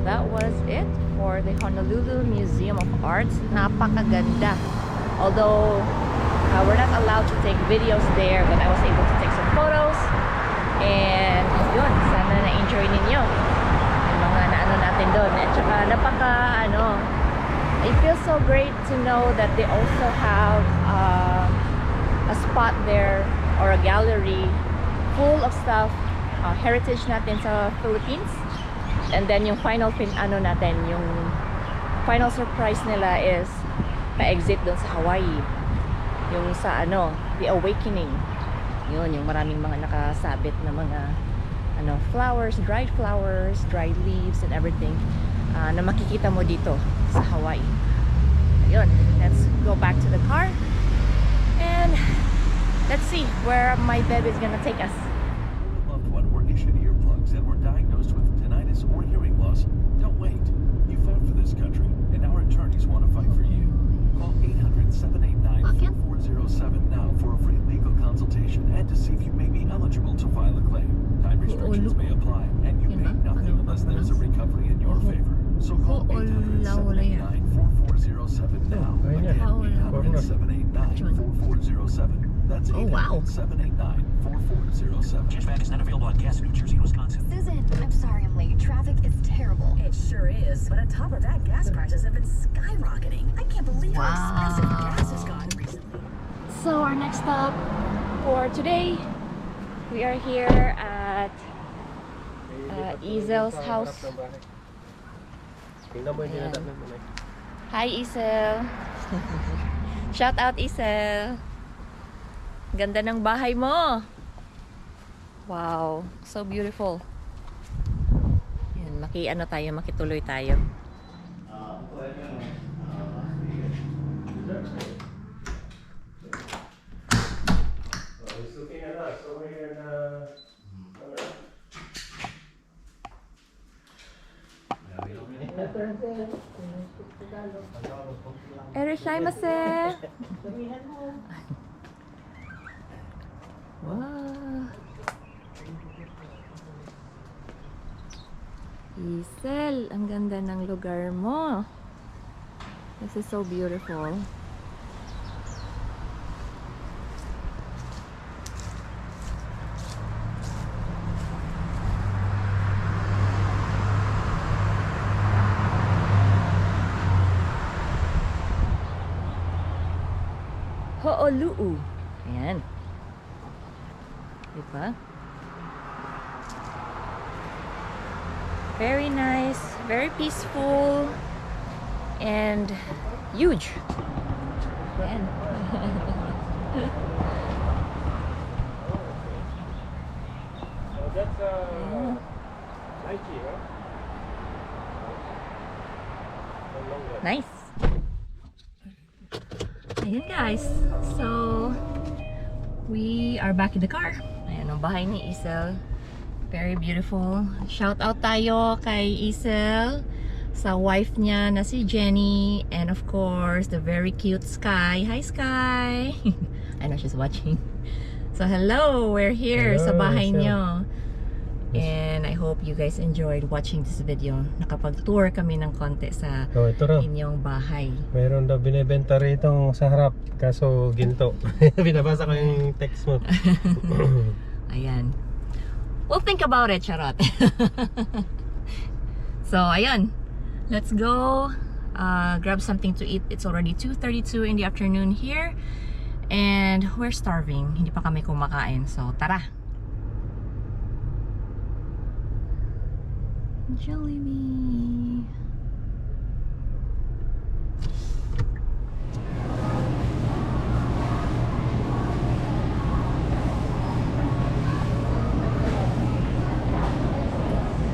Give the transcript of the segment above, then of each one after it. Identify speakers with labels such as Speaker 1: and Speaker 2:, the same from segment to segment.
Speaker 1: that was it for the Honolulu Museum of Art. Napakaganda. Although we're not allowed to take videos there, but I was able to take some photos. And yun, sana na-enjoy ninyo yung mga naano natin doon. At saka it feels so great to know that they also have a spot there or a gallery full of stuff, heritage natin sa Philippines. And then yung final yung final surprise nila is pa-exit doon sa Hawaii, yung sa The Awakening. Yun, yung maraming mga nakasabit na mga flowers, dried leaves and everything na makikita mo dito sa Hawaii. Ayun, let's go back to the car and let's see where my baby is gonna take us.
Speaker 2: Loved one were issued earplugs and were diagnosed with tinnitus or hearing loss. Don't wait. You fought for this country, and our attorneys want to fight for you. Call 800-789-4407 now for a free legal consultation and to see if you may be eligible to file a claim. Time restrictions may apply, and you pay nothing unless there's a recovery in your favor. So call 800-789-4407 now. Again, 800-789-4407. That's 800-789-4407.
Speaker 3: Cashback is not available on gas in New Jersey and Wisconsin.
Speaker 4: Susan, I'm sorry I'm late. Traffic is terrible.
Speaker 5: It sure is. But on top of that, gas prices have been skyrocketing. I can't believe how expensive gas has gotten recently.
Speaker 1: So our next stop for today, we are here at Izel's house. Hi Izel. Shout out Izel. Ganda ng bahay mo. Wow, so beautiful. Yan, makituloy tayo. Ereshimase. Wow. Izel, ang ganda ng lugar mo. This is so beautiful. Honolulu. Ayan. Diba? Very nice, very peaceful, and huge. Ayan.
Speaker 6: That's Nike, right?
Speaker 1: Nice. Ayan guys, so we are back in the car. Ayan ang bahay ni Izel. Very beautiful. Shout out tayo kay Izel, sa wife niya na si Jenny, and of course the very cute Sky. Hi Sky. I know she's watching. So hello, we're here sa bahay niyo. And I hope you guys enjoyed watching this video. Nakapag-tour kami ng konti sa inyong bahay.
Speaker 6: Mayroon daw binibenta rito sa harap, kaso ginto. Binabasa ko yung text mo.
Speaker 1: Ayan. We'll think about it, charot. So, ayan. Let's go grab something to eat. It's already 2:32 in the afternoon here. And we're starving. Hindi pa kami kumakain. So, tara. Jollibee.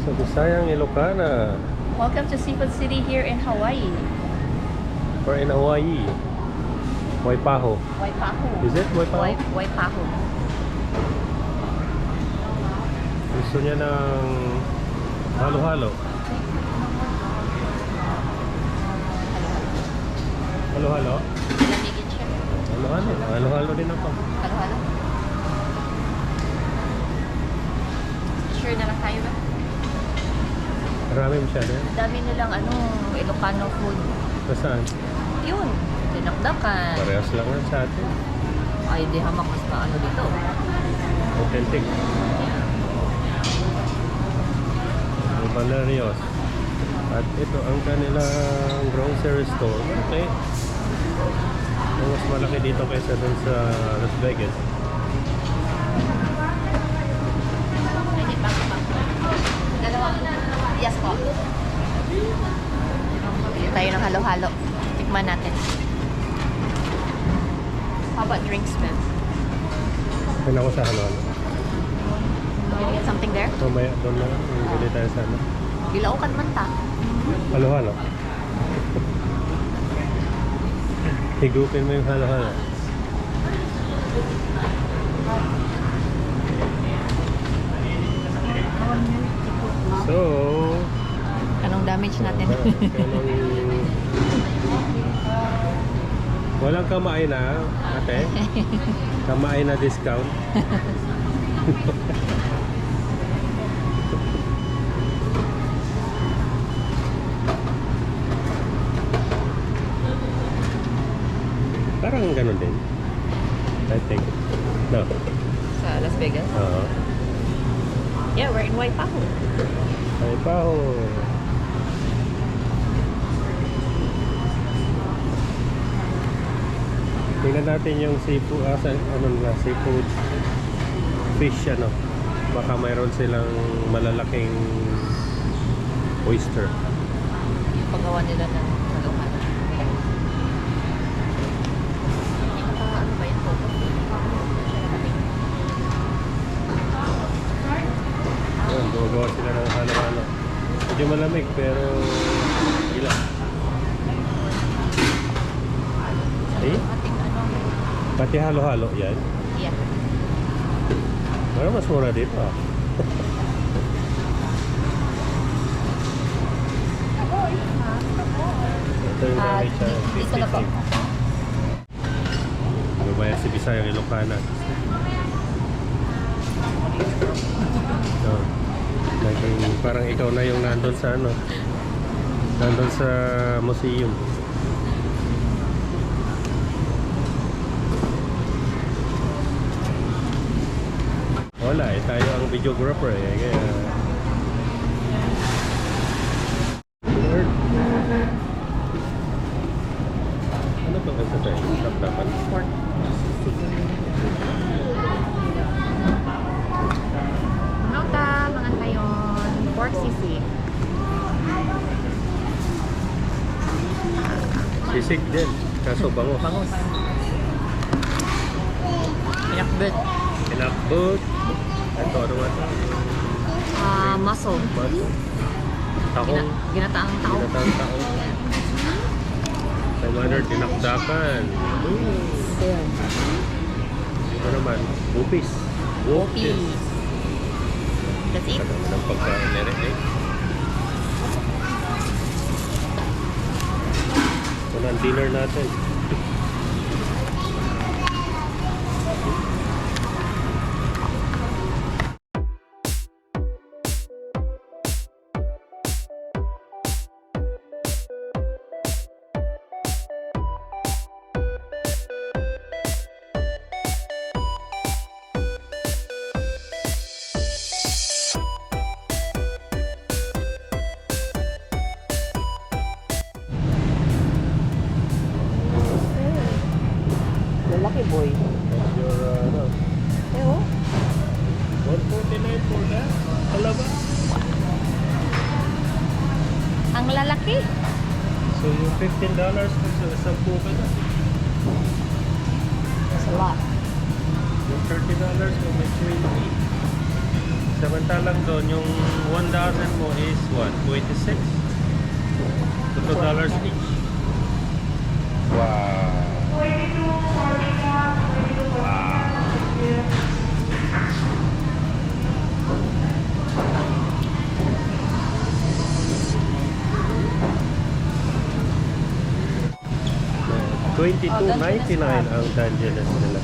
Speaker 6: So, Bisayang Ilocana.
Speaker 1: Welcome to Seafood City here in Hawaii.
Speaker 6: Or in Hawaii. Waipahu.
Speaker 1: Waipahu.
Speaker 6: Is it Waipahu?
Speaker 1: Waipahu.
Speaker 6: Gusto niya ng halo-halo. Halo-halo?
Speaker 1: Lamigin siya.
Speaker 6: Halo-halo. Halo-halo din ako.
Speaker 1: Halo-halo. Sure na lang tayo ba?
Speaker 6: Marami masyado yan.
Speaker 1: Ang dami nilang Ilocano food.
Speaker 6: Saan?
Speaker 1: Yun, dinakdakan.
Speaker 6: Parehas lang yan sa atin.
Speaker 1: Ay, di hamak mas maano dito.
Speaker 6: Authentic. Valerios. At ito ang kanilang grocery store. Okay. Mas malaki dito kaysa dun sa Las Vegas.
Speaker 1: Yes po. Bili tayo ng halo-halo. Tikman natin. How about drinks, man?
Speaker 6: Kaya ako sa halo-halo.
Speaker 1: Can you get something there?
Speaker 6: Mamaya doon na lang. Bili tayo sa ano.
Speaker 1: Bilaukan man ta.
Speaker 6: Halo-halo. Higupin mo yung halo-halo. So,
Speaker 1: Anong damage natin?
Speaker 6: walang kamay na, ate. Kamay na discount. Parang ganun din. I think. No.
Speaker 1: Sa Las Vegas?
Speaker 6: Oo.
Speaker 1: Yeah, we're in Waipahu.
Speaker 6: Waipahu. Tingnan natin yung seafood, seafood fish, baka mayroon silang malalaking oyster.
Speaker 1: Yung paggawa nila ng halo-halo. Ano ba yun?
Speaker 6: Ayan, gumagawa sila ng halo-halo. Medyo malamig pero ilang. Eh? Pati halo-halo yan.
Speaker 1: Yeah.
Speaker 6: Pero mas mura dito ah. Ito yung gamit siya.
Speaker 1: Dito na po.
Speaker 6: Gumaya si Bisayang Ilocana. So, parang ikaw na yung nandun sa nandun sa museum. Wala tayo ang videographer kaya Lord. Ano to kasi tayo? Tap-tapan.
Speaker 1: Pork. Nota, mga tayon. Pork sisig.
Speaker 6: Sisig din. Kaso bangus.
Speaker 1: Bangus. Pinakbet.
Speaker 6: Pinakbot. Ito, ano nga ito?
Speaker 1: Mussel.
Speaker 6: Takong.
Speaker 1: Ginataang tao.
Speaker 6: Ginatang taong. May manner, tinakdakan. Ito naman, bupis.
Speaker 1: Bupis. That's it.
Speaker 6: Ano naman ang pagkain nere eh. Ito na ang dinner natin.
Speaker 1: Lalaki boy.
Speaker 6: What's your,
Speaker 1: Eho.
Speaker 6: 149 for that? Alaba?
Speaker 1: Ang lalaki.
Speaker 6: So yung $15 sa isang buka na.
Speaker 1: That's a lot.
Speaker 6: Yung $30 mo may 20. Samantalang doon, yung 1,000 mo is what? 26? So $2 each. Wow. $22.99 ang Dungeness nila.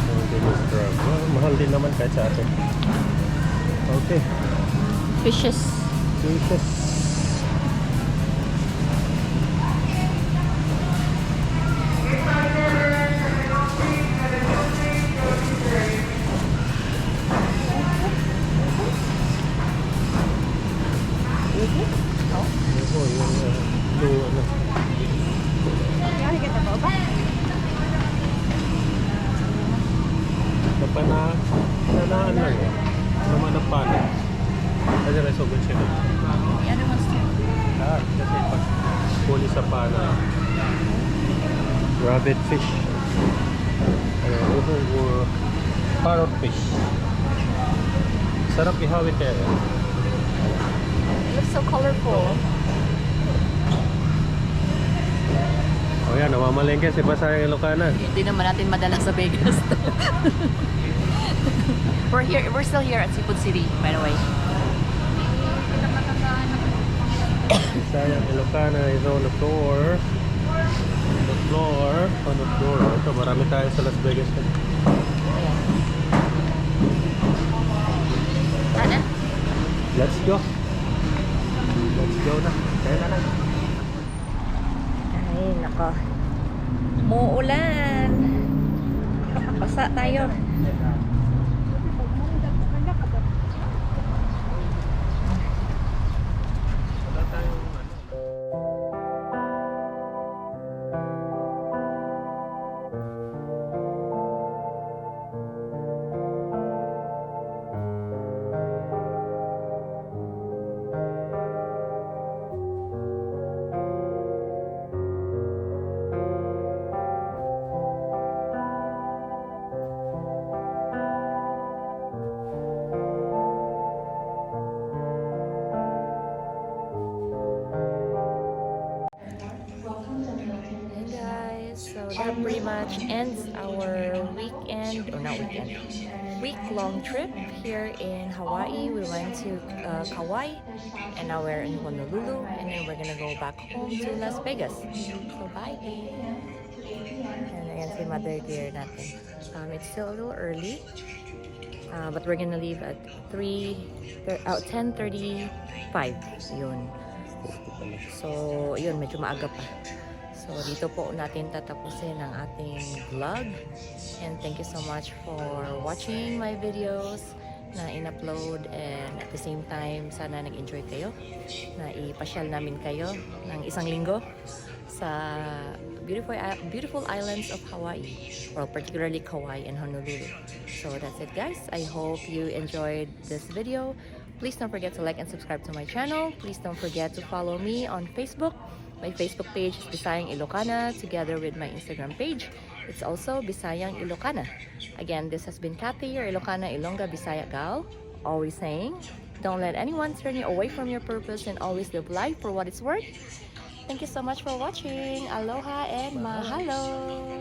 Speaker 6: Dungeness crab. Well, mahal din naman kahit sa atin. Okay.
Speaker 1: Fishes.
Speaker 6: Fishes. Ito yung blue ano. Napanaan lang eh. Naman ang pana. Kasi resogun siya.
Speaker 1: The other ones too.
Speaker 6: Kasi pag huli sa pana. Rabbit fish. Parrot fish. Sarap ihawit eh.
Speaker 1: It looks so colorful.
Speaker 6: O yan, namamalengke si Bisayang Ilocana.
Speaker 1: Hindi naman natin madala sa Vegas to. We're still here at Seafood City, by the way.
Speaker 6: Bisayang Ilocana is on the floor. On the floor. Ito, marami tayo sa Las Vegas.
Speaker 1: Ayan. Ano?
Speaker 6: Let's go. Let's go na. Kaya na lang.
Speaker 1: Ay, nako. Muulan. Basa tayo.
Speaker 6: Wala tayong ano.
Speaker 1: So that pretty much ends our weekend, or not weekend, week-long trip here in Hawaii. We went to Kauai, and now we're in Honolulu, and then we're gonna go back home to Las Vegas. So bye! And ayan si Mother Dear natin. It's still a little early, but we're gonna leave at 10:35 yun. So yun, medyo maaga pa. So, dito po natin tatapusin ang ating vlog. And thank you so much for watching my videos na in-upload. And at the same time, sana nag-enjoy kayo. Na ipasyal namin kayo ng isang linggo sa beautiful islands of Hawaii. Well, particularly Kauai and Honolulu. So, that's it guys. I hope you enjoyed this video. Please don't forget to like and subscribe to my channel. Please don't forget to follow me on Facebook. My Facebook page is Bisayang Ilocana together with my Instagram page. It's also Bisayang Ilocana. Again, this has been Kathy, your Ilocana Ilongga Bisaya gal. Always saying, don't let anyone turn you away from your purpose and always live life for what it's worth. Thank you so much for watching. Aloha and mahalo!